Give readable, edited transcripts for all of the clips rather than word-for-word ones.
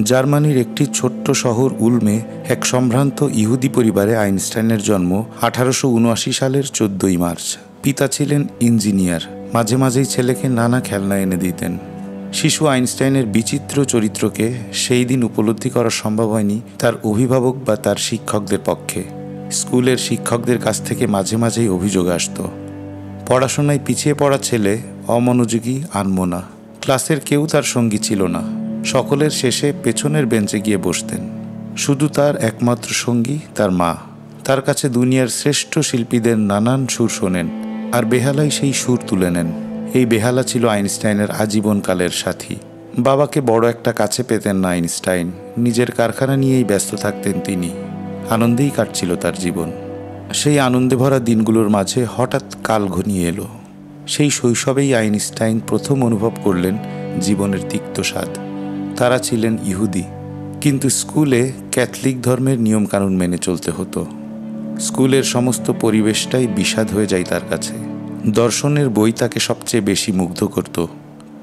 জার্মানির একটি ছোট্ট শহর উলমে এক সম্ভ্রান্ত ইহুদি পরিবারে আইনস্টাইনের জন্ম 1879 সালের 14 মার্চ। পিতা ছিলেন ইঞ্জিনিয়ার, মাঝে মাঝেই ছেলেকে নানা খেলনা এনে দিতেন। শিশু আইনস্টাইনের বিচিত্র চরিত্রকে সেই দিন উপলব্ধি করা সম্ভব হয়নি তার অভিভাবক বা তার শিক্ষকদের পক্ষে। স্কুলের শিক্ষকদের কাছ থেকে মাঝে মাঝেই অভিযোগ আসত, পড়াশোনায় পিছিয়ে পড়া ছেলে, অমনোযোগী, আনমনা। ক্লাসের কেউ তার সঙ্গী ছিল না। সকলের শেষে পেছনের বেঞ্চে গিয়ে বসতেন। শুধু তার একমাত্র সঙ্গী তার মা। তার কাছে দুনিয়ার শ্রেষ্ঠ শিল্পীদের নানান সুর শোনেন আর বেহালায় সেই সুর তুলে নেন। এই বেহালা ছিল আইনস্টাইনের আজীবনকালের সাথী। বাবাকে বড় একটা কাছে পেতেন না আইনস্টাইন। নিজের কারখানা নিয়েই ব্যস্ত থাকতেন তিনি। আনন্দেই কাটছিল তার জীবন। সেই আনন্দে ভরা দিনগুলোর মাঝে হঠাৎ কাল ঘনিয়ে এলো। সেই শৈশবেই আইনস্টাইন প্রথম অনুভব করলেন জীবনের তিক্ত স্বাদ। তারা ছিলেন ইহুদি, কিন্তু স্কুলে ক্যাথলিক ধর্মের নিয়মকানুন মেনে চলতে হতো। স্কুলের সমস্ত পরিবেশটাই বিষাদ হয়ে যায় তার কাছে। দর্শনের বই তাকে সবচেয়ে বেশি মুগ্ধ করত।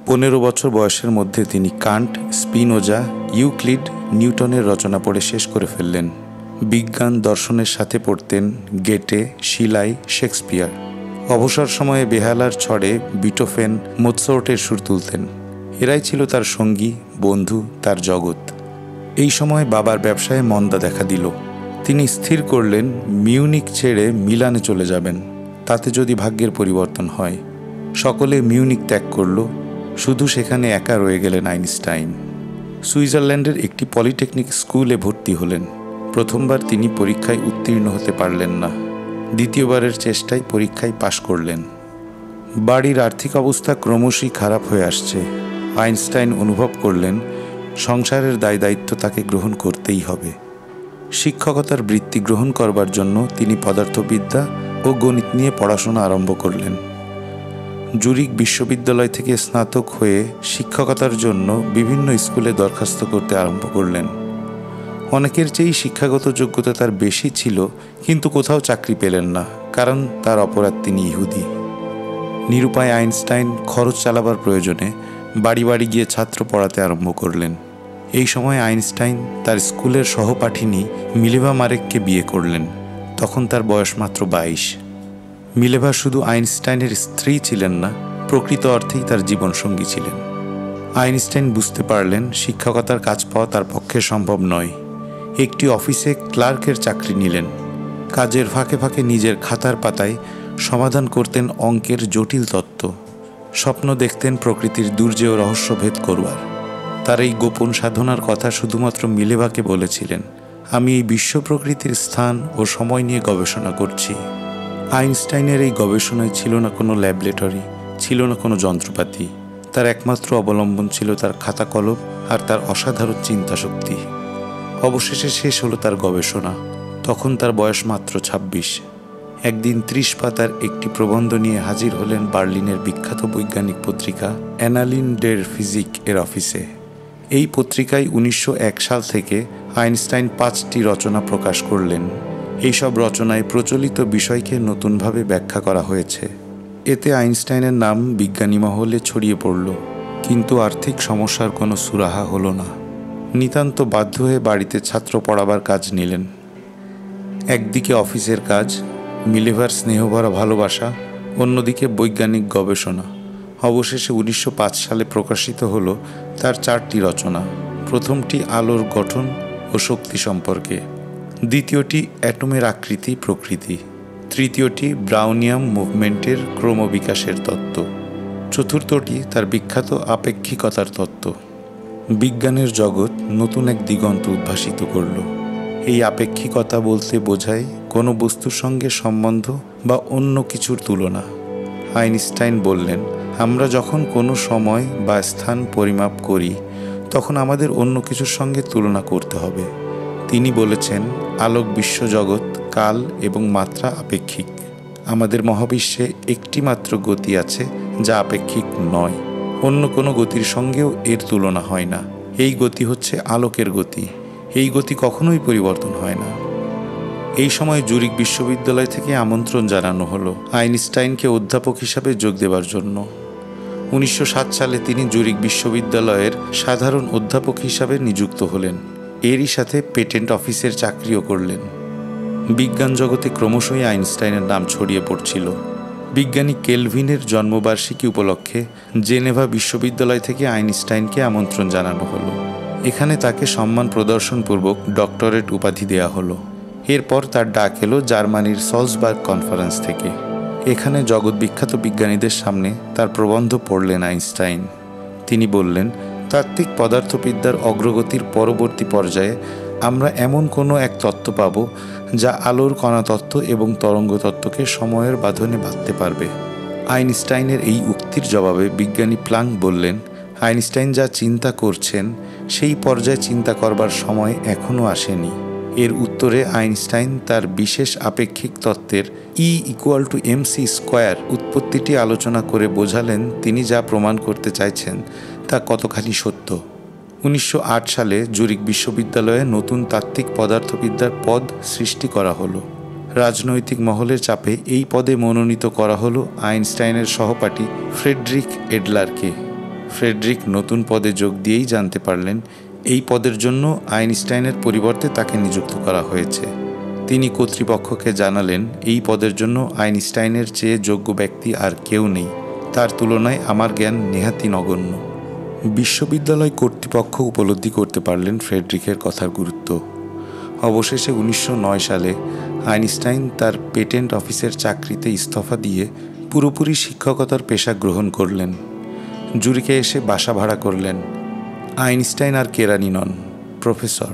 15 বছর বয়সের মধ্যে তিনি কান্ট, স্পিনোজা, ইউক্লিড, নিউটনের রচনা পড়ে শেষ করে ফেললেন। বিজ্ঞান দর্শনের সাথে পড়তেন গেটে, শিলাই, শেক্সপিয়ার। অবসর সময়ে বেহালার ছড়ে বিটোফেন, মোৎসার্টের সুর তুলতেন। এরাই ছিল তার সঙ্গী, বন্ধু, তার জগৎ। এই সময় বাবার ব্যবসায় মন্দা দেখা দিল। তিনি স্থির করলেন মিউনিক ছেড়ে মিলানে চলে যাবেন, তাতে যদি ভাগ্যের পরিবর্তন হয়। সকলে মিউনিক ত্যাগ করল, শুধু সেখানে একা রয়ে গেলেন আইনস্টাইন। সুইজারল্যান্ডের একটি পলিটেকনিক স্কুলে ভর্তি হলেন। প্রথমবার তিনি পরীক্ষায় উত্তীর্ণ হতে পারলেন না। দ্বিতীয়বারের চেষ্টায় পরীক্ষায় পাশ করলেন। বাড়ির আর্থিক অবস্থা ক্রমশই খারাপ হয়ে আসছে। আইনস্টাইন অনুভব করলেন সংসারের দায় দায়িত্ব তাকে গ্রহণ করতেই হবে। শিক্ষকতার বৃত্তি গ্রহণ করবার জন্য তিনি পদার্থবিদ্যা ও গণিত নিয়ে পড়াশোনা আরম্ভ করলেন। জুরিক বিশ্ববিদ্যালয় থেকে স্নাতক হয়ে শিক্ষকতার জন্য বিভিন্ন স্কুলে দরখাস্ত করতে আরম্ভ করলেন। অনেকের চেয়েই শিক্ষাগত যোগ্যতা তার বেশি ছিল, কিন্তু কোথাও চাকরি পেলেন না, কারণ তার অপরাধ তিনি ইহুদি। নিরুপায় আইনস্টাইন খরচ চালাবার প্রয়োজনে বাড়ি বাড়ি গিয়ে ছাত্র পড়াতে আরম্ভ করলেন। এই সময় আইনস্টাইন তার স্কুলের সহপাঠিনী মিলেভা মারেককে বিয়ে করলেন। তখন তার বয়স মাত্র 22। মিলেভা শুধু আইনস্টাইনের স্ত্রী ছিলেন না, প্রকৃত অর্থেই তার জীবনসঙ্গী ছিলেন। আইনস্টাইন বুঝতে পারলেন শিক্ষকতার কাজ পাওয়া তার পক্ষে সম্ভব নয়। একটি অফিসে ক্লার্কের চাকরি নিলেন। কাজের ফাঁকে ফাঁকে নিজের খাতার পাতায় সমাধান করতেন অঙ্কের জটিল তত্ত্ব। স্বপ্ন দেখতেন প্রকৃতির দুর্জেয় রহস্যভেদ করবার। তার এই গোপন সাধনার কথা শুধুমাত্র মিলেভাকে বলেছিলেন, আমি এই বিশ্ব প্রকৃতির স্থান ও সময় নিয়ে গবেষণা করছি। আইনস্টাইনের এই গবেষণায় ছিল না কোনো ল্যাবরেটরি, ছিল না কোনো যন্ত্রপাতি। তার একমাত্র অবলম্বন ছিল তার খাতা কলম আর তার অসাধারণ চিন্তাশক্তি। অবশেষে শেষ হলো তার গবেষণা। তখন তার বয়স মাত্র 26। একদিন 30 পাতার একটি প্রবন্ধ নিয়ে হাজির হলেন বার্লিনের বিখ্যাত বৈজ্ঞানিক পত্রিকা অ্যানালিন ডের ফিজিক এর অফিসে। এই পত্রিকায় 1901 সাল থেকে আইনস্টাইন 5টি রচনা প্রকাশ করলেন। এইসব রচনায় প্রচলিত বিষয়কে নতুনভাবে ব্যাখ্যা করা হয়েছে। এতে আইনস্টাইনের নাম বিজ্ঞানী মহলে ছড়িয়ে পড়ল, কিন্তু আর্থিক সমস্যার কোনো সুরাহা হলো না। নিতান্ত বাধ্য হয়ে বাড়িতে ছাত্র পড়াবার কাজ নিলেন। একদিকে অফিসের কাজ, মিলেভার স্নেহভরা ভালোবাসা, অন্যদিকে বৈজ্ঞানিক গবেষণা। অবশেষে 1905 সালে প্রকাশিত হলো তার 4টি রচনা। প্রথমটি আলোর গঠন ও শক্তি সম্পর্কে, দ্বিতীয়টি অ্যাটমের আকৃতি প্রকৃতি, তৃতীয়টি ব্রাউনিয়াম মুভমেন্টের ক্রমবিকাশের তত্ত্ব, চতুর্থটি তার বিখ্যাত আপেক্ষিকতার তত্ত্ব। বিজ্ঞানের জগৎ নতুন এক দিগন্ত উদ্ভাসিত করল। এই আপেক্ষিকতা বলতে বোঝায় কোনো বস্তুর সঙ্গে সম্বন্ধ বা অন্য কিছুর তুলনা। আইনস্টাইন বললেন, আমরা যখন কোনো সময় বা স্থান পরিমাপ করি তখন আমাদের অন্য কিছুর সঙ্গে তুলনা করতে হবে। তিনি বলেছেন, আলোক বিশ্বজগৎ, কাল এবং মাত্রা আপেক্ষিক। আমাদের মহাবিশ্বে একটি মাত্র গতি আছে যা আপেক্ষিক নয়। অন্য কোনো গতির সঙ্গেও এর তুলনা হয় না। এই গতি হচ্ছে আলোকের গতি। এই গতি কখনোই পরিবর্তন হয় না। এই সময় জুরিক বিশ্ববিদ্যালয় থেকে আমন্ত্রণ জানানো হলো আইনস্টাইনকে অধ্যাপক হিসাবে যোগ দেবার জন্য। 1907 সালে তিনি জুরিক বিশ্ববিদ্যালয়ের সাধারণ অধ্যাপক হিসাবে নিযুক্ত হলেন। এরই সাথে পেটেন্ট অফিসের চাকরিও করলেন। বিজ্ঞান জগতে ক্রমশই আইনস্টাইনের নাম ছড়িয়ে পড়ছিল। বিজ্ঞানী কেলভিনের জন্মবার্ষিকী উপলক্ষে জেনেভা বিশ্ববিদ্যালয় থেকে আইনস্টাইনকে আমন্ত্রণ জানানো হলো। এখানে তাকে সম্মান প্রদর্শনপূর্বক ডক্টরেট উপাধি দেয়া হলো। এরপর তার ডাক এলো জার্মানির সলসবার্গ কনফারেন্স থেকে। এখানে জগৎবিখ্যাত বিজ্ঞানীদের সামনে তার প্রবন্ধ পড়লেন আইনস্টাইন। তিনি বললেন, তাত্ত্বিক পদার্থবিদ্যার অগ্রগতির পরবর্তী পর্যায়ে আমরা এমন কোনো এক তত্ত্ব পাব যা আলোর কণা তত্ত্ব এবং তরঙ্গ তত্ত্বকে সময়ের বাঁধনে বাঁধতে পারবে। আইনস্টাইনের এই উক্তির জবাবে বিজ্ঞানী প্লাঙ্ক বললেন, আইনস্টাইন যা চিন্তা করছেন সেই পর্যায়ে চিন্তা করবার সময় এখনও আসেনি। এর উত্তরে আইনস্টাইন তার বিশেষ আপেক্ষিক তত্ত্বের E=mc² উৎপত্তিটি আলোচনা করে বোঝালেন তিনি যা প্রমাণ করতে চাইছেন তা কতখানি সত্য। 1908 সালে জুরিক বিশ্ববিদ্যালয়ে নতুন তাত্ত্বিক পদার্থবিদ্যার পদ সৃষ্টি করা হলো। রাজনৈতিক মহলের চাপে এই পদে মনোনীত করা হলো আইনস্টাইনের সহপাঠী ফ্রেডরিক এডলারকে। ফ্রেডরিক নতুন পদে যোগ দিয়েই জানতে পারলেন এই পদের জন্য আইনস্টাইনের পরিবর্তে তাকে নিযুক্ত করা হয়েছে। তিনি কর্তৃপক্ষকে জানালেন, এই পদের জন্য আইনস্টাইনের চেয়ে যোগ্য ব্যক্তি আর কেউ নেই, তার তুলনায় আমার জ্ঞান নেহাতি নগণ্য। বিশ্ববিদ্যালয় কর্তৃপক্ষ উপলব্ধি করতে পারলেন ফ্রেডরিকের কথার গুরুত্ব। অবশেষে 1909 সালে আইনস্টাইন তার পেটেন্ট অফিসের চাকরিতে ইস্তফা দিয়ে পুরোপুরি শিক্ষকতার পেশা গ্রহণ করলেন। জুরিকে এসে বাসা ভাড়া করলেন। আইনস্টাইন আর কেরানি নন, প্রফেসর।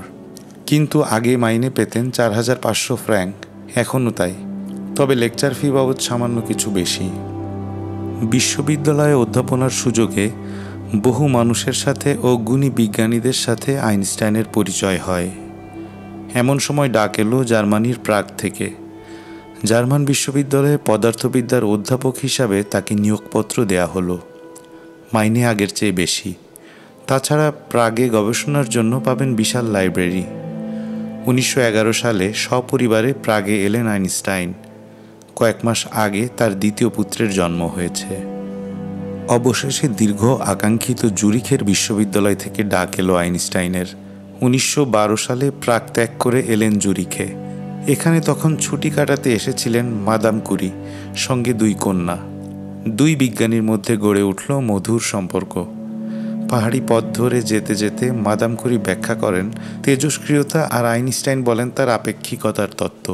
কিন্তু আগে মাইনে পেতেন 4500 ফ্র্যাঙ্ক, এখনও তাই, তবে লেকচার ফি বাবদ সামান্য কিছু বেশি। বিশ্ববিদ্যালয়ে অধ্যাপনার সুযোগে বহু মানুষের সাথে ও গুণী বিজ্ঞানীদের সাথে আইনস্টাইনের পরিচয় হয়। এমন সময় ডাক এলো জার্মানির প্রাগ থেকে। জার্মান বিশ্ববিদ্যালয়ে পদার্থবিদ্যার অধ্যাপক হিসাবে তাকে নিয়োগপত্র দেয়া হলো। মাইনে আগের চেয়ে বেশি। তাছাড়া প্রাগে গবেষণার জন্য পাবেন বিশাল লাইব্রেরি। 1911 সালে সপরিবারে প্রাগে এলেন আইনস্টাইন। কয়েক মাস আগে তার দ্বিতীয় পুত্রের জন্ম হয়েছে। অবশেষে দীর্ঘ আকাঙ্ক্ষিত জুরিখের বিশ্ববিদ্যালয় থেকে ডাক এলো আইনস্টাইনের। 1912 সালে প্রাগ ত্যাগ করে এলেন জুরিখে। এখানে তখন ছুটি কাটাতে এসেছিলেন মাদাম কুরি, সঙ্গে 2 কন্যা। 2 বিজ্ঞানীর মধ্যে গড়ে উঠল মধুর সম্পর্ক। পাহাড়ি পথ ধরে যেতে যেতে মাদাম কুরি ব্যাখ্যা করেন তেজস্ক্রিয়তা, আর আইনস্টাইন বলেন তার আপেক্ষিকতার তত্ত্ব।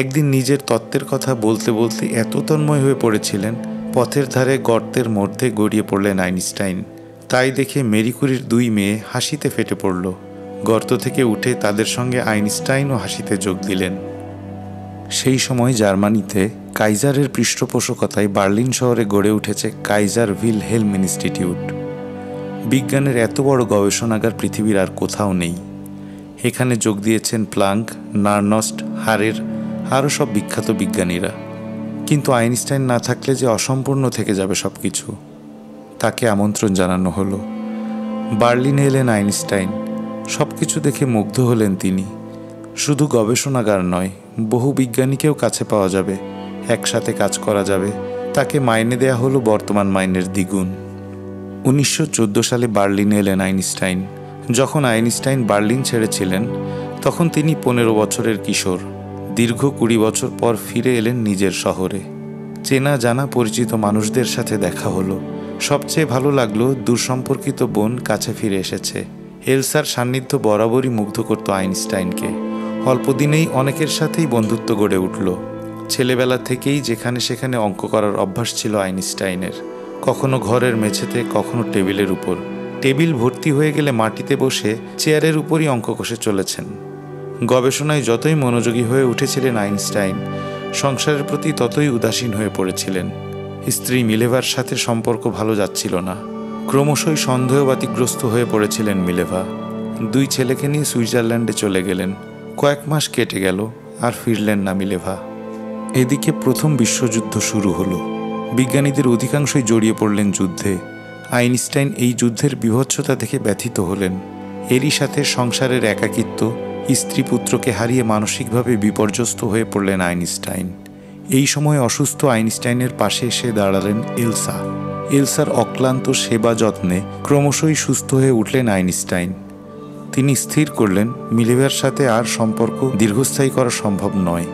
একদিন নিজের তত্ত্বের কথা বলতে বলতে এত তন্ময় হয়ে পড়েছিলেন, পথের ধারে গর্তের মধ্যে গড়িয়ে পড়লেন আইনস্টাইন। তাই দেখে মেরি কুরির 2 মেয়ে হাসিতে ফেটে পড়ল। গর্ত থেকে উঠে তাদের সঙ্গে আইনস্টাইনও হাসিতে যোগ দিলেন। সেই সময় জার্মানিতে কাইজারের পৃষ্ঠপোষকতায় বার্লিন শহরে গড়ে উঠেছে কাইজার ভিলহেল্ম ইনস্টিটিউট। বিজ্ঞানের এত বড় গবেষণাগার পৃথিবীর আর কোথাও নেই। এখানে যোগ দিয়েছেন প্লাঙ্ক, নার্নস্ট, হারের, আরও সব বিখ্যাত বিজ্ঞানীরা। কিন্তু আইনস্টাইন না থাকলে যে অসম্পূর্ণ থেকে যাবে সব কিছু। তাকে আমন্ত্রণ জানানো হলো। বার্লিনে এলেন আইনস্টাইন। সব কিছু দেখে মুগ্ধ হলেন তিনি। শুধু গবেষণাগার নয়, বহু বিজ্ঞানীকেও কাছে পাওয়া যাবে, একসাথে কাজ করা যাবে। তাকে মাইনে দেয়া হলো বর্তমান মাইনের দ্বিগুণ। 1914 সালে বার্লিনে এলেন আইনস্টাইন। যখন আইনস্টাইন বার্লিন ছেড়েছিলেন তখন তিনি 15 বছরের কিশোর। দীর্ঘ 20 বছর পর ফিরে এলেন নিজের শহরে। চেনা জানা পরিচিত মানুষদের সাথে দেখা হলো। সবচেয়ে ভালো লাগলো দূরসম্পর্কিত বোন কাছে ফিরে এসেছে। এলসার সান্নিধ্য বরাবরই মুগ্ধ করত আইনস্টাইনকে। অল্প দিনেই অনেকের সাথেই বন্ধুত্ব গড়ে উঠল। ছেলেবেলা থেকেই যেখানে সেখানে অঙ্ক করার অভ্যাস ছিল আইনস্টাইনের। কখনো ঘরের মেঝেতে, কখনো টেবিলের উপর। টেবিল ভর্তি হয়ে গেলে মাটিতে বসে চেয়ারের উপরই অঙ্ক কষে চলেছেন। গবেষণায় যতই মনোযোগী হয়ে উঠেছিলেন আইনস্টাইন, সংসারের প্রতি ততই উদাসীন হয়ে পড়েছিলেন। স্ত্রী মিলেভার সাথে সম্পর্ক ভালো যাচ্ছিল না। ক্রমশই সন্দেহবাতিগ্রস্ত হয়ে পড়েছিলেন মিলেভা। 2 ছেলেকে নিয়ে সুইজারল্যান্ডে চলে গেলেন। কয়েক মাস কেটে গেল, আর ফিরলেন না মিলেভা। এদিকে প্রথম বিশ্বযুদ্ধ শুরু হলো। বিজ্ঞানীদের অধিকাংশই জড়িয়ে পড়লেন যুদ্ধে। আইনস্টাইন এই যুদ্ধের বীভৎসতা দেখে ব্যথিত হলেন। এরই সাথে সংসারের একাকিত্ব, স্ত্রী পুত্রকে হারিয়ে মানসিকভাবে বিপর্যস্ত হয়ে পড়লেন আইনস্টাইন। এই সময় অসুস্থ আইনস্টাইনের পাশে এসে দাঁড়ালেন এলসা। এলসার অক্লান্ত সেবা যত্নে ক্রমশই সুস্থ হয়ে উঠলেন আইনস্টাইন। তিনি স্থির করলেন মিলেভারের সাথে আর সম্পর্ক দীর্ঘস্থায়ী করা সম্ভব নয়।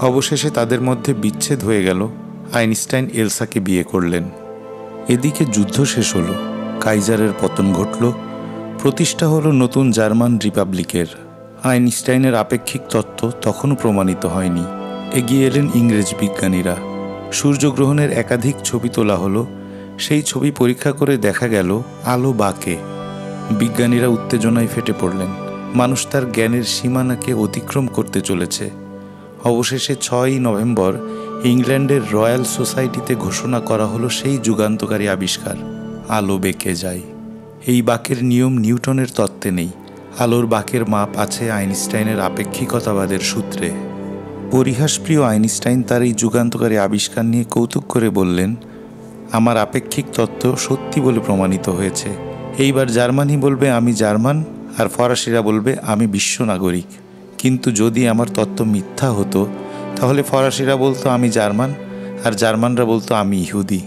অবশেষে তাদের মধ্যে বিচ্ছেদ হয়ে গেল। আইনস্টাইন এলসাকে বিয়ে করলেন। এদিকে যুদ্ধ শেষ হলো, কাইজারের পতন ঘটল, প্রতিষ্ঠা হলো নতুন জার্মান রিপাবলিকের। আইনস্টাইনের আপেক্ষিক তত্ত্ব তখনও প্রমাণিত হয়নি। এগিয়ে এলেন ইংরেজ বিজ্ঞানীরা। সূর্যগ্রহণের একাধিক ছবি তোলা হলো। সেই ছবি পরীক্ষা করে দেখা গেল আলো বাঁকে। বিজ্ঞানীরা উত্তেজনায় ফেটে পড়লেন। মানুষ তার জ্ঞানের সীমানাকে অতিক্রম করতে চলেছে। অবশেষে 6ই নভেম্বর ইংল্যান্ডের রয়্যাল সোসাইটিতে ঘোষণা করা হলো সেই যুগান্তকারী আবিষ্কার, আলো বেঁকে যায়। এই বাঁকের নিয়ম নিউটনের তত্ত্বে নেই। আলোর বাঁকের মাপ আছে আইনস্টাইনের আপেক্ষিকতাবাদের সূত্রে। পরিহাসপ্রিয় আইনস্টাইন তার এই যুগান্তকারী আবিষ্কার নিয়ে কৌতুক করে বললেন, আমার আপেক্ষিক তত্ত্ব সত্যি বলে প্রমাণিত হয়েছে। এইবার জার্মানি বলবে আমি জার্মান, আর ফরাসিরা বলবে আমি বিশ্ব নাগরিক। কিন্তু যদি আমার তত্ত্ব মিথ্যা হতো, তাহলে ফরাসিরা বলতো আমি জার্মান, আর জার্মানরা বলতো আমি ইহুদি।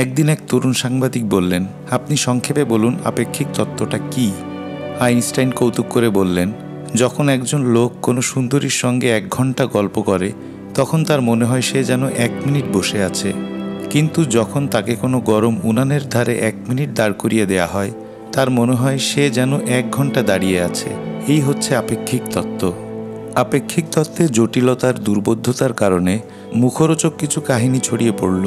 একদিন এক তরুণ সাংবাদিক বললেন, আপনি সংক্ষেপে বলুন আপেক্ষিক তত্ত্বটা কী? আইনস্টাইন কৌতুক করে বললেন, যখন একজন লোক কোনো সুন্দরীর সঙ্গে 1 ঘন্টা গল্প করে, তখন তার মনে হয় সে যেন 1 মিনিট বসে আছে। কিন্তু যখন তাকে কোনো গরম উনানের ধারে 1 মিনিট দাঁড় করিয়ে দেয়া হয়, তার মনে হয় সে যেন 1 ঘন্টা দাঁড়িয়ে আছে। এই হচ্ছে আপেক্ষিক তত্ত্ব। আপেক্ষিক তত্ত্বে জটিলতার দুর্বোধ্যতার কারণে মুখরোচক কিছু কাহিনী ছড়িয়ে পড়ল।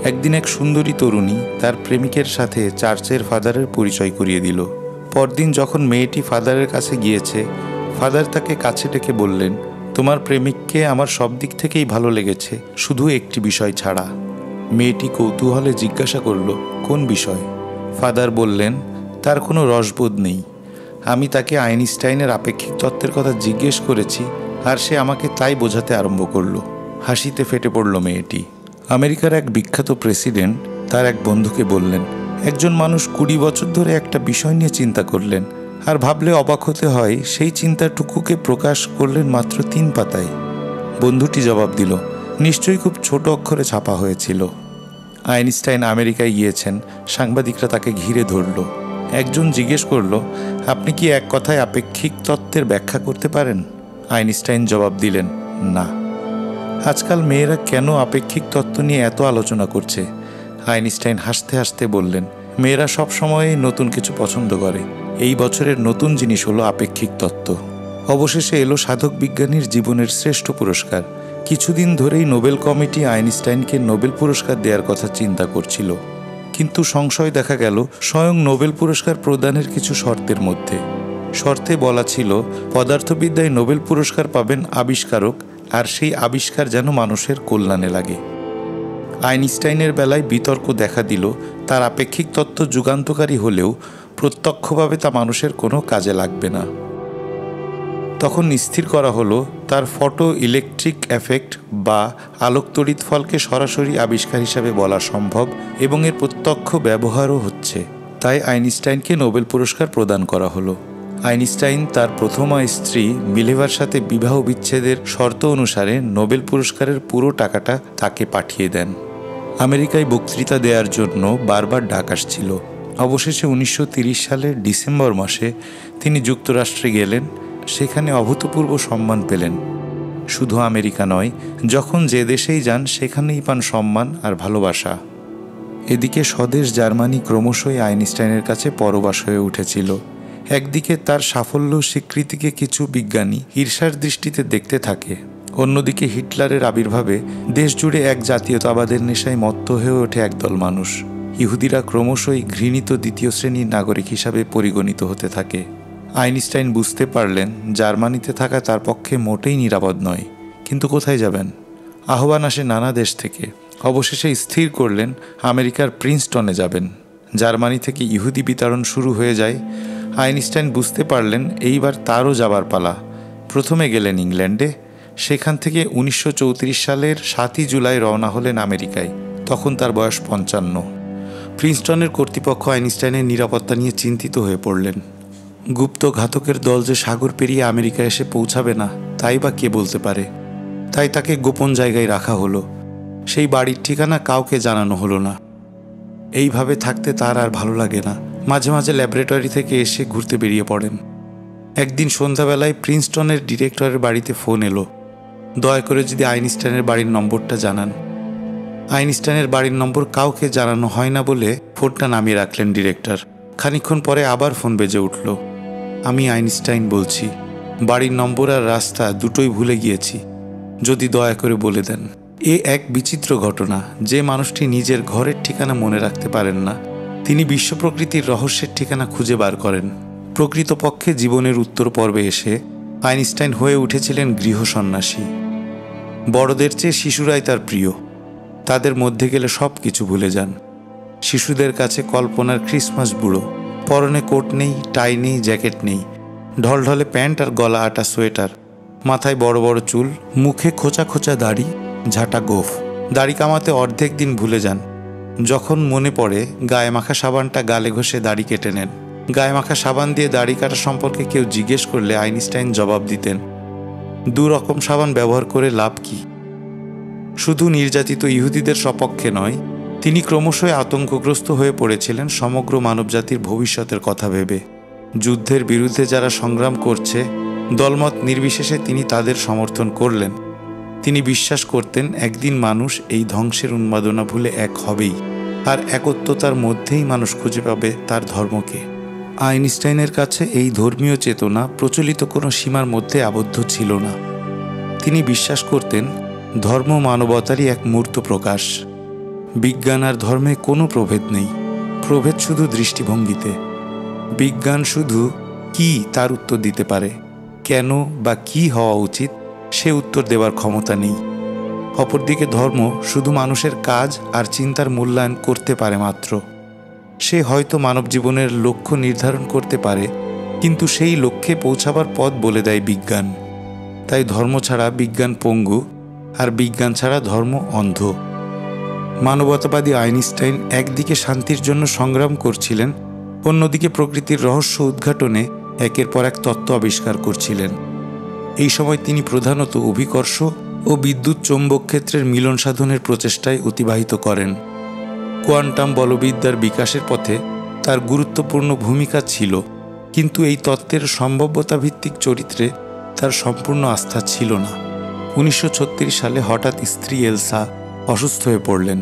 একদিন এক সুন্দরী তরুণী তার প্রেমিকের সাথে চার্চের ফাদারের পরিচয় করিয়ে দিল। পরদিন যখন মেয়েটি ফাদারের কাছে গিয়েছে, ফাদার তাকে কাছে ডেকে বললেন, তোমার প্রেমিককে আমার সব দিক থেকেই ভালো লেগেছে, শুধু একটি বিষয় ছাড়া। মেয়েটি কৌতূহলে জিজ্ঞাসা করল, কোন বিষয়? ফাদার বললেন, তার কোনো রসবোধ নেই। আমি তাকে আইনস্টাইনের আপেক্ষিক তত্ত্বের কথা জিজ্ঞেস করেছি, আর সে আমাকে তাই বোঝাতে আরম্ভ করল। হাসিতে ফেটে পড়ল মেয়েটি। আমেরিকার এক বিখ্যাত প্রেসিডেন্ট তার এক বন্ধুকে বললেন, একজন মানুষ 20 বছর ধরে একটা বিষয় নিয়ে চিন্তা করলেন, আর ভাবলে অবাক হতে হয় সেই চিন্তাটুকুকে প্রকাশ করলেন মাত্র 3 পাতায়। বন্ধুটি জবাব দিল, নিশ্চয়ই খুব ছোট অক্ষরে ছাপা হয়েছিল। আইনস্টাইন আমেরিকায় গিয়েছেন। সাংবাদিকরা তাকে ঘিরে ধরল। একজন জিজ্ঞেস করল, আপনি কি এক কথায় আপেক্ষিক তত্ত্বের ব্যাখ্যা করতে পারেন? আইনস্টাইন জবাব দিলেন, না। আজকাল মেয়েরা কেন আপেক্ষিক তত্ত্ব নিয়ে এত আলোচনা করছে? আইনস্টাইন হাসতে হাসতে বললেন, মেয়েরা সব সময়ই নতুন কিছু পছন্দ করে। এই বছরের নতুন জিনিস হলো আপেক্ষিক তত্ত্ব। অবশেষে এলো সাধক বিজ্ঞানীর জীবনের শ্রেষ্ঠ পুরস্কার। কিছুদিন ধরেই নোবেল কমিটি আইনস্টাইনকে নোবেল পুরস্কার দেওয়ার কথা চিন্তা করছিল। কিন্তু সংশয় দেখা গেল স্বয়ং নোবেল পুরস্কার প্রদানের কিছু শর্তের মধ্যে। শর্তে বলা ছিল, পদার্থবিদ্যায় নোবেল পুরস্কার পাবেন আবিষ্কারক, আর সেই আবিষ্কার যেন মানুষের কল্যাণে লাগে। আইনস্টাইনের বেলায় বিতর্ক দেখা দিল, তার আপেক্ষিক তত্ত্ব যুগান্তকারী হলেও প্রত্যক্ষভাবে তা মানুষের কোনো কাজে লাগবে না। তখন স্থির করা হলো তার ফটো ইলেকট্রিক এফেক্ট বা আলোকতড়িৎ ফলকে সরাসরি আবিষ্কার হিসাবে বলা সম্ভব এবং এর প্রত্যক্ষ ব্যবহারও হচ্ছে। তাই আইনস্টাইনকে নোবেল পুরস্কার প্রদান করা হলো। আইনস্টাইন তার প্রথমা স্ত্রী মিলেভার সাথে বিবাহ বিচ্ছেদের শর্ত অনুসারে নোবেল পুরস্কারের পুরো টাকাটা তাকে পাঠিয়ে দেন। আমেরিকায় বক্তৃতা দেওয়ার জন্য বারবার ডাক আসছিল। অবশেষে 1930 সালের ডিসেম্বর মাসে তিনি যুক্তরাষ্ট্রে গেলেন। সেখানে অভূতপূর্ব সম্মান পেলেন। শুধু আমেরিকা নয়, যখন যে দেশেই যান সেখানেই পান সম্মান আর ভালোবাসা। এদিকে স্বদেশ জার্মানি ক্রমশই আইনস্টাইনের কাছে পরবাস হয়ে উঠেছিল। একদিকে তার সাফল্য স্বীকৃতিকে কিছু বিজ্ঞানী ঈর্ষার দৃষ্টিতে দেখতে থাকে, অন্যদিকে হিটলারের আবির্ভাবে দেশ জুড়ে এক জাতীয়তাবাদের নেশায় মত্ত হয়ে ওঠে একদল মানুষ। ইহুদিরা ক্রমশই ঘৃণিত দ্বিতীয় শ্রেণীর নাগরিক হিসাবে পরিগণিত হতে থাকে। আইনস্টাইন বুঝতে পারলেন জার্মানিতে থাকা তার পক্ষে মোটেই নিরাপদ নয়। কিন্তু কোথায় যাবেন? আহ্বান আসে নানা দেশ থেকে। অবশেষে স্থির করলেন আমেরিকার প্রিন্সটনে যাবেন। জার্মানি থেকে ইহুদি বিতরণ শুরু হয়ে যায়। আইনস্টাইন বুঝতে পারলেন এইবার তারও যাবার পালা। প্রথমে গেলেন ইংল্যান্ডে। সেখান থেকে 1934 সালের 7ই জুলাই রওনা হলেন আমেরিকায়। তখন তার বয়স 55। প্রিন্সটনের কর্তৃপক্ষ আইনস্টাইনের নিরাপত্তা নিয়ে চিন্তিত হয়ে পড়লেন। গুপ্ত ঘাতকের দল যে সাগর পেরিয়ে আমেরিকা এসে পৌঁছাবে না, তাই বা কে বলতে পারে। তাই তাকে গোপন জায়গায় রাখা হলো। সেই বাড়ির ঠিকানা কাউকে জানানো হলো না। এইভাবে থাকতে তার আর ভালো লাগে না। মাঝে মাঝে ল্যাবরেটরি থেকে এসে ঘুরতে বেরিয়ে পড়েন। একদিন সন্ধ্যাবেলায় প্রিন্সটনের ডিরেক্টরের বাড়িতে ফোন এলো, দয়া করে যদি আইনস্টাইনের বাড়ির নম্বরটা জানান। আইনস্টাইনের বাড়ির নম্বর কাউকে জানানো হয় না বলে ফোনটা নামিয়ে রাখলেন ডিরেক্টর। খানিকক্ষণ পরে আবার ফোন বেজে উঠল। আমি আইনস্টাইন বলছি, বাড়ির নম্বর আর রাস্তা দুটোই ভুলে গিয়েছি, যদি দয়া করে বলে দেন। এ এক বিচিত্র ঘটনা। যে মানুষটি নিজের ঘরের ঠিকানা মনে রাখতে পারেন না, তিনি বিশ্ব প্রকৃতির রহস্যের ঠিকানা খুঁজে বার করেন। প্রকৃতপক্ষে জীবনের উত্তর পর্বে এসে আইনস্টাইন হয়ে উঠেছিলেন গৃহ সন্ন্যাসী। বড়দের চেয়ে শিশুরাই তার প্রিয়। তাদের মধ্যে গেলে সব কিছু ভুলে যান। শিশুদের কাছে কল্পনার ক্রিসমাস বুড়ো। পরনে কোট নেই, টাই নেই, জ্যাকেট নেই, ঢলঢলে প্যান্ট আর গলা আটা সোয়েটার, মাথায় বড় বড় চুল, মুখে খোঁচা খোঁচা দাড়ি, ঝাঁটা গোফ। দাড়ি কামাতে অর্ধেক দিন ভুলে যান। যখন মনে পড়ে গায়ে মাখা সাবানটা গালে ঘষে দাড়ি কেটে নেন। গায়ে মাখা সাবান দিয়ে দাড়ি কাটা সম্পর্কে কেউ জিজ্ঞেস করলে আইনস্টাইন জবাব দিতেন, 2 রকম সাবান ব্যবহার করে লাভ কি? শুধু নির্যাতিত ইহুদিদের সপক্ষে নয়, তিনি ক্রমশই আতঙ্কগ্রস্ত হয়ে পড়েছিলেন সমগ্র মানবজাতির ভবিষ্যতের কথা ভেবে। যুদ্ধের বিরুদ্ধে যারা সংগ্রাম করছে, দলমত নির্বিশেষে তিনি তাদের সমর্থন করলেন। তিনি বিশ্বাস করতেন একদিন মানুষ এই ধ্বংসের উন্মাদনা ভুলে এক হবেই, আর একত্বতার মধ্যেই মানুষ খুঁজে পাবে তার ধর্মকে। আইনস্টাইনের কাছে এই ধর্মীয় চেতনা প্রচলিত কোনো সীমার মধ্যে আবদ্ধ ছিল না। তিনি বিশ্বাস করতেন ধর্ম মানবতারই এক মূর্ত প্রকাশ। বিজ্ঞান আর ধর্মে কোনো প্রভেদ নেই, প্রভেদ শুধু দৃষ্টিভঙ্গিতে। বিজ্ঞান শুধু কি তার উত্তর দিতে পারে, কেন বা কি হওয়া উচিত সে উত্তর দেওয়ার ক্ষমতা নেই। অপরদিকে ধর্ম শুধু মানুষের কাজ আর চিন্তার মূল্যায়ন করতে পারে মাত্র। সে হয়তো মানব জীবনের লক্ষ্য নির্ধারণ করতে পারে, কিন্তু সেই লক্ষ্যে পৌঁছাবার পথ বলে দেয় বিজ্ঞান। তাই ধর্ম ছাড়া বিজ্ঞান পঙ্গু, আর বিজ্ঞান ছাড়া ধর্ম অন্ধ। মানবতাবাদী আইনস্টাইন একদিকে শান্তির জন্য সংগ্রাম করছিলেন, অন্যদিকে প্রকৃতির রহস্য উদ্ঘাটনে একের পর এক তত্ত্ব আবিষ্কার করছিলেন। এই সময় তিনি প্রধানত অভিকর্ষ ও বিদ্যুৎ চৌম্বক ক্ষেত্রের মিলন সাধনের প্রচেষ্টায় অতিবাহিত করেন। কোয়ান্টাম বলবিদ্যার বিকাশের পথে তার গুরুত্বপূর্ণ ভূমিকা ছিল, কিন্তু এই তত্ত্বের সম্ভাব্যতা ভিত্তিক চরিত্রে তার সম্পূর্ণ আস্থা ছিল না। 1936 সালে হঠাৎ স্ত্রী এলসা অসুস্থ হয়ে পড়লেন।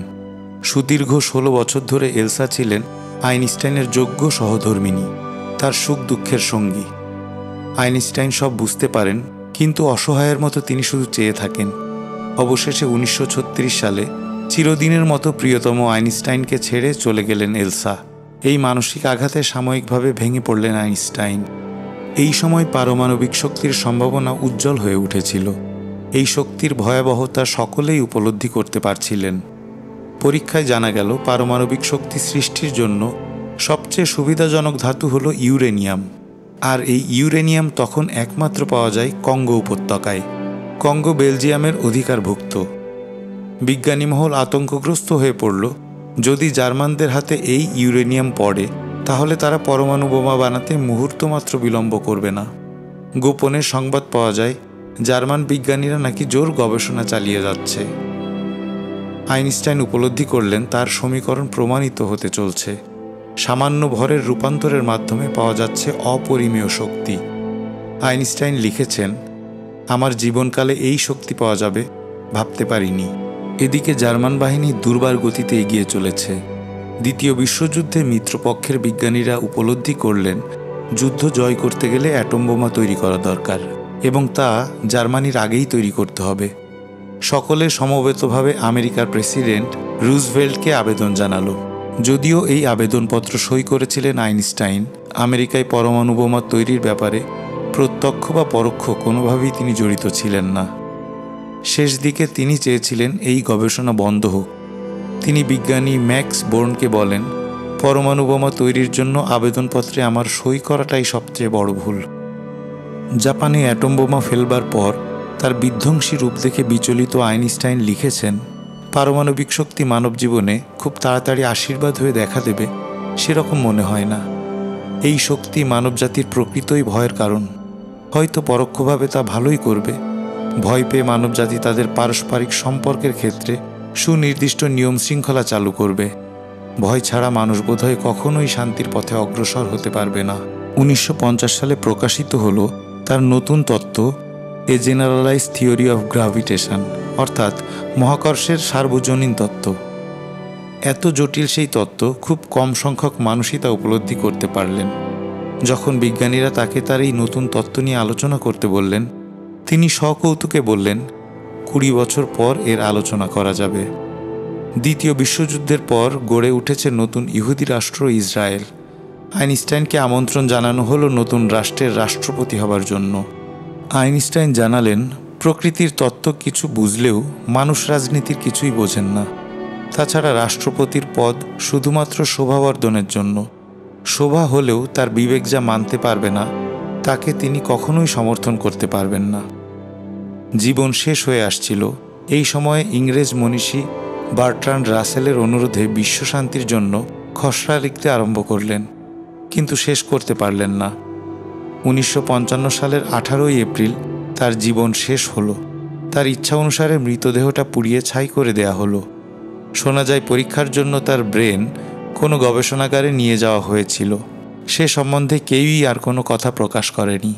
সুদীর্ঘ 16 বছর ধরে এলসা ছিলেন আইনস্টাইনের যোগ্য সহধর্মিণী, তার সুখ দুঃখের সঙ্গী। আইনস্টাইন সব বুঝতে পারেন, কিন্তু অসহায়ের মতো তিনি শুধু চেয়ে থাকেন। অবশেষে 1936 সালে চিরদিনের মতো প্রিয়তম আইনস্টাইনকে ছেড়ে চলে গেলেন এলসা। এই মানসিক আঘাতে সাময়িকভাবে ভেঙে পড়লেন আইনস্টাইন। এই সময় পারমাণবিক শক্তির সম্ভাবনা উজ্জ্বল হয়ে উঠেছিল। এই শক্তির ভয়াবহতা সকলেই উপলব্ধি করতে পারছিলেন। পরীক্ষায় জানা গেল পারমাণবিক শক্তি সৃষ্টির জন্য সবচেয়ে সুবিধাজনক ধাতু হল ইউরেনিয়াম, আর এই ইউরেনিয়াম তখন একমাত্র পাওয়া যায় কঙ্গো উপত্যকায়। কঙ্গো বেলজিয়ামের অধিকারভুক্ত। বিজ্ঞানী মহল আতঙ্কগ্রস্ত হয়ে পড়ল, যদি জার্মানদের হাতে এই ইউরেনিয়াম পড়ে তাহলে তারা পরমাণু বোমা বানাতে মুহূর্তমাত্র বিলম্ব করবে না। গোপনে সংবাদ পাওয়া যায় জার্মান বিজ্ঞানীরা নাকি জোর গবেষণা চালিয়ে যাচ্ছে। আইনস্টাইন উপলব্ধি করলেন তার সমীকরণ প্রমাণিত হতে চলছে। সামান্য ভরের রূপান্তরের মাধ্যমে পাওয়া যাচ্ছে অপরিমেয় শক্তি। আইনস্টাইন লিখেছেন, আমার জীবনকালে এই শক্তি পাওয়া যাবে ভাবতে পারিনি। এদিকে জার্মান বাহিনী দুর্বার গতিতে এগিয়ে চলেছে। দ্বিতীয় বিশ্বযুদ্ধে মিত্রপক্ষের বিজ্ঞানীরা উপলব্ধি করলেন যুদ্ধ জয় করতে গেলে অ্যাটম বোমা তৈরি করা দরকার, এবং তা জার্মানির আগেই তৈরি করতে হবে। সকলে সমবেতভাবে আমেরিকার প্রেসিডেন্ট রুজভেল্টকে আবেদন জানালো। যদিও এই আবেদনপত্র সই করেছিলেন আইনস্টাইন, আমেরিকায় পরমাণু বোমা তৈরির ব্যাপারে প্রত্যক্ষ বা পরোক্ষ কোনোভাবেই তিনি জড়িত ছিলেন না। শেষ দিকে তিনি চেয়েছিলেন এই গবেষণা বন্ধ হোক। তিনি বিজ্ঞানী ম্যাক্স বোর্নকে বলেন, পরমাণু বোমা তৈরির জন্য আবেদনপত্রে আমার সই করাটাই সবচেয়ে বড় ভুল। জাপানে অ্যাটম বোমা ফেলবার পর তার বিধ্বংসী রূপ দেখে বিচলিত আইনস্টাইন লিখেছেন, পারমাণবিক শক্তি মানব জীবনে খুব তাড়াতাড়ি আশীর্বাদ হয়ে দেখা দেবে সেরকম মনে হয় না। এই শক্তি মানবজাতির প্রকৃতই ভয়ের কারণ। হয়তো পরোক্ষভাবে তা ভালোই করবে। ভয় পেয়ে মানবজাতি তাদের পারস্পরিক সম্পর্কের ক্ষেত্রে সুনির্দিষ্ট নিয়ম শৃঙ্খলা চালু করবে। ভয় ছাড়া মানুষ বোধহয় কখনোই শান্তির পথে অগ্রসর হতে পারবে না। 1950 সালে প্রকাশিত হল তার নতুন তত্ত্ব এ জেনারেলাইজ থিওরি অফ গ্র্যাভিটেশন, অর্থাৎ মহাকর্ষের সার্বজনীন তত্ত্ব। এত জটিল সেই তত্ত্ব খুব কম সংখ্যক মানুষই তা উপলব্ধি করতে পারলেন। যখন বিজ্ঞানীরা তাকে তার এই নতুন তত্ত্ব নিয়ে আলোচনা করতে বললেন, তিনি সকৌতুকে বললেন 20 বছর পর এর আলোচনা করা যাবে। দ্বিতীয় বিশ্বযুদ্ধের পর গড়ে উঠেছে নতুন ইহুদি রাষ্ট্র ইসরায়েল। আইনস্টাইনকে আমন্ত্রণ জানানো হলো নতুন রাষ্ট্রের রাষ্ট্রপতি হবার জন্য। আইনস্টাইন জানালেন, প্রকৃতির তত্ত্ব কিছু বুঝলেও মানুষ রাজনীতির কিছুই বোঝেন না। তাছাড়া রাষ্ট্রপতির পদ শুধুমাত্র শোভাবর্ধনের জন্য। শোভা হলেও তার বিবেক যা মানতে পারবে না, তাকে তিনি কখনোই সমর্থন করতে পারবেন না। জীবন শেষ হয়ে আসছিল। এই সময়ে ইংরেজ মনীষী বার্ট্রান্ড রাসেলের অনুরোধে বিশ্বশান্তির জন্য খসড়া লিখতে আরম্ভ করলেন, কিন্তু শেষ করতে পারলেন না। 1955 সালের 18 এপ্রিল তার জীবন শেষ হলো। তার ইচ্ছা অনুসারে মৃতদেহটা পুড়িয়ে ছাই করে দেয়া হলো। শোনা যায় পরীক্ষার জন্য তার ব্রেন কোনো গবেষণাগারে নিয়ে যাওয়া হয়েছিল। সে সম্বন্ধে কেউই আর কোনো কথা প্রকাশ করেনি।